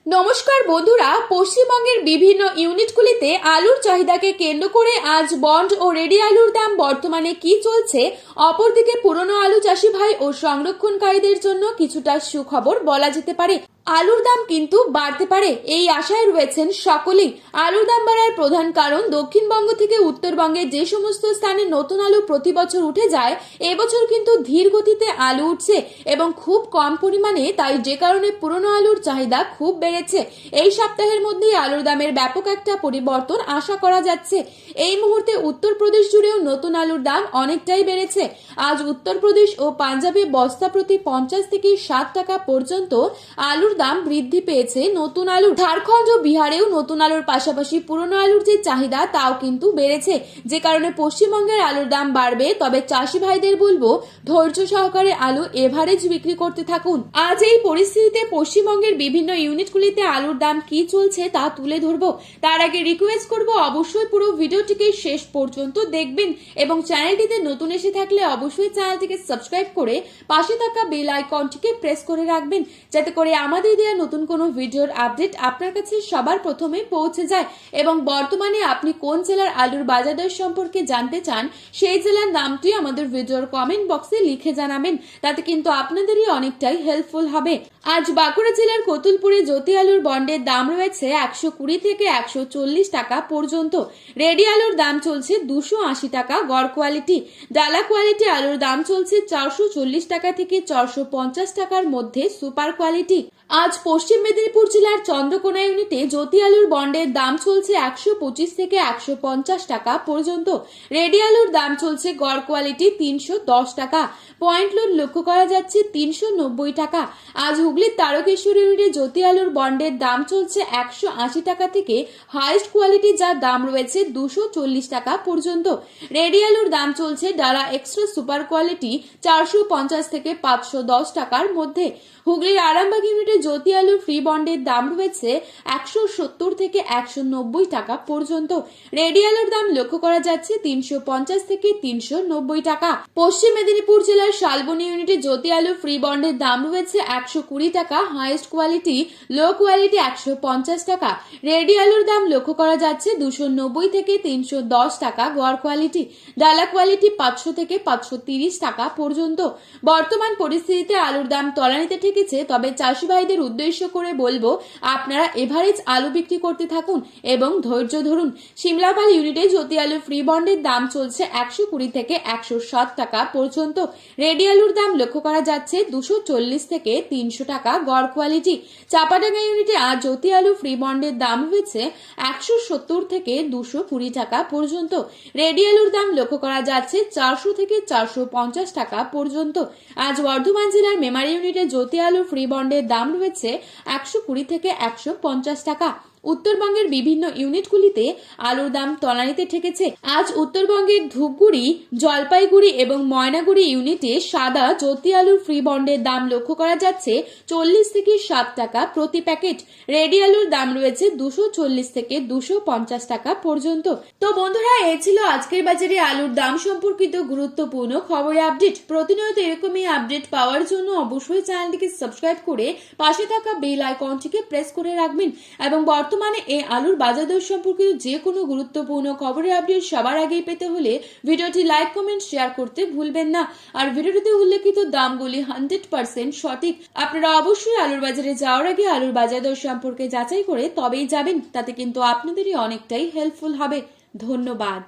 নমস্কার বন্ধুরা, পশ্চিমবঙ্গের বিভিন্ন ইউনিটগুলিতে আলুর চাহিদাকে কেন্দ্র করে আজ বন্ড ও রেডি আলুর দাম বর্তমানে কি চলছে, অপরদিকে পুরনো আলু চাষি ভাই ও সংরক্ষণকারীদের জন্য কিছুটা সুখবর বলা যেতে পারে। আলুর দাম কিন্তু বাড়তে পারে এই আশায় রয়েছেন সকলেই। আলুর দাম বাড়ার প্রধান কারণ দক্ষিণবঙ্গ থেকে উত্তরবঙ্গে যে সমস্ত স্থানে নতুন আলু প্রতি বছর উঠে যায়, এবছর কিন্তু ধীর গতিতে আলু উঠছে এবং খুব কম পরিমাণে, তাই যে কারণে পুরনো আলুর চাহিদা খুব বেড়েছে। এই সপ্তাহের মধ্যেই আলুর দামের ব্যাপক একটা পরিবর্তন আশা করা যাচ্ছে। এই মুহূর্তে উত্তরপ্রদেশ জুড়েও নতুন আলুর দাম অনেকটাই বেড়েছে। আজ উত্তরপ্রদেশ ও পাঞ্জাবে বস্তা প্রতি 50 থেকে 60 টাকা পর্যন্ত আলুর দাম বৃদ্ধি পেয়েছে। নতুন আলু ঝাড়খণ্ড ও বিহারেও নতুন আলুর পাশাপাশি পুরনো আলুর যে চাহিদা তাও কিন্তু বেড়েছে, যে কারণে পশ্চিমবঙ্গের আলুর দাম বাড়বে। তবে চাষি ভাইদের বলবো, ধৈর্য সহকারে আলু এভারেজ বিক্রি করতে থাকুন। আজ এই পরিস্থিতিতে পশ্চিমবঙ্গের বিভিন্ন ইউনিটগুলিতে আলুর দাম কি চলছে তা তুলে ধরবো। তার আগে রিকোয়েস্ট করব, অবশ্যই পুরো ভিডিওটিকে শেষ পর্যন্ত দেখবেন এবং চ্যানেলটিতে নতুন এসে থাকলে অবশ্যই চ্যানেলটিকে সাবস্ক্রাইব করে পাশে থাকা বেল আইকনটিকে প্রেস করে রাখবেন, যাতে করে আমাদের দেওয়া নতুন কোনো ভিডিওর আপডেট আপনার কাছে সবার প্রথমে পৌঁছে যায়। এবং বর্তমানে আপনি কোন জেলার আলুর বাজার দর সম্পর্কে জানতে চান, সেই জেলার নামটি আমাদের ভিডিওর কমেন্ট বক্সে লিখে জানাবেন, তাতে কিন্তু আপনাদেরই অনেকটাই হেল্পফুল হবে। আজ বাঁকুড়া জেলার কতুলপুরে জ্যোতি আলুর বন্ডের দাম রয়েছে 120 থেকে 140 টাকা পর্যন্ত। রেডি আলুর দাম চলছে 280 টাকা গড় কোয়ালিটি। ডালা কোয়ালিটি আলুর দাম চলছে 440 টাকা থেকে 450 টাকার মধ্যে সুপার কোয়ালিটি। আজ পশ্চিম মেদিনীপুর জেলার চন্দ্রকোনা ইউনিটে জ্যোতি আলুর বন্ডের দাম চলছে 125 থেকে 150 টাকা পর্যন্ত। রেডি আলুর দাম চলছে গড় কোয়ালিটি 310 টাকা। পয়েন্ট লোড লক্ষ্য করা যাচ্ছে 390 টাকা। আজ হুগলির তারকেশ্বর ইউনিটে জ্যোতি আলুর বন্ডের দাম চলছে 180 টাকা থেকে হাইস্ট কোয়ালিটি, যার দাম রয়েছে 240 টাকা পর্যন্ত। রেডি আলুর দাম চলছে ডালা এক্সট্রা সুপার কোয়ালিটি 450 থেকে 510 টাকার মধ্যে। হুগলির আরামবাগ ইউনিটে জ্যোতি আলুর ফ্রি বন্ডের দাম রয়েছে 170 থেকে 190 টাকা পর্যন্ত। রেডি আলুর দাম লক্ষ্য করা যাচ্ছে 350 থেকে 390 টাকা। পশ্চিম মেদিনীপুর জেলার শালবনী ইউনিটে জ্যোতি আলু ফ্রি বন্ডের দাম রয়েছে 120 টাকা, হাইয়েস্ট কোয়ালিটি, লো কোয়ালিটি 150 টাকা। রেডি আলুর দাম লক্ষ্য করা যাচ্ছে 290 থেকে 310 টাকা গড় কোয়ালিটি। ডালা কোয়ালিটি 500 থেকে 530 টাকা পর্যন্ত। বর্তমান পরিস্থিতিতে আলুর দাম তলানিতে ঠেকেছে, তবে চাষি ভাইদের উদ্দেশ্য করে বলবো, আপনারা এভারেজ আলু বিক্রি করতে থাকুন এবং ধৈর্য ধরুন। সিমলাপাল ইউনিটে জ্যোতি আলু ফ্রি বন্ডের দাম চলছে 120 থেকে 160 টাকা পর্যন্ত। রেডি আলুর দাম লক্ষ্য করা যাচ্ছে 240 থেকে 300 টাকা গড় কোয়ালিটি। চাপাডাঙ্গা ইউনিটে আজ জ্যোতি আলু ফ্রি বন্ডের দাম হয়েছে 170 থেকে 220 টাকা পর্যন্ত। রেডি আলুর দাম লক্ষ্য করা যাচ্ছে 400 থেকে 450 টাকা পর্যন্ত। আজ বর্ধমান জেলার মেমারি ইউনিটে জ্যোতি আলু ফ্রি বন্ডের দাম রয়েছে 120 থেকে 150 টাকা। উত্তরবঙ্গের বিভিন্ন ইউনিটগুলিতে আলুর দাম তলানিতে ঠেকেছে। আজ উত্তরবঙ্গের ধূপগুড়ি, জলপাইগুড়ি এবং ময়নাগুড়ি ইউনিটে সাদা জ্যোতি আলুর ফ্রি বন্ডের দাম লক্ষ্য করা যাচ্ছে 40 থেকে 60 টাকা প্রতি প্যাকেট। রেডি আলুর দাম রয়েছে 240 থেকে 250 টাকা পর্যন্ত। তো বন্ধুরা, এই ছিল আজকের বাজারে আলুর দাম সম্পর্কিত গুরুত্বপূর্ণ খবরের আপডেট। প্রতিনিয়ত এরকমই আপডেট পাওয়ার জন্য অবশ্যই চ্যানেলটিকে সাবস্ক্রাইব করে পাশে থাকা বেল আইকনটিকে প্রেস করে রাখবেন এবং বর্তমানে এই আলুর বাজার দর সম্পর্কিত যে কোনো গুরুত্বপূর্ণ খবরের আপডেট সবার আগেই পেতে হলে ভিডিওটি লাইক, কমেন্ট, শেয়ার করতে ভুলবেন না। আর ভিডিওটিতে উল্লেখিত দামগুলি 100% সঠিক। আপনারা অবশ্যই আলুর বাজারে যাওয়ার আগে আলুর বাজার দর সম্পর্কে যাচাই করে তবেই যাবেন, তাতে কিন্তু আপনাদেরই অনেকটাই হেল্পফুল হবে। ধন্যবাদ।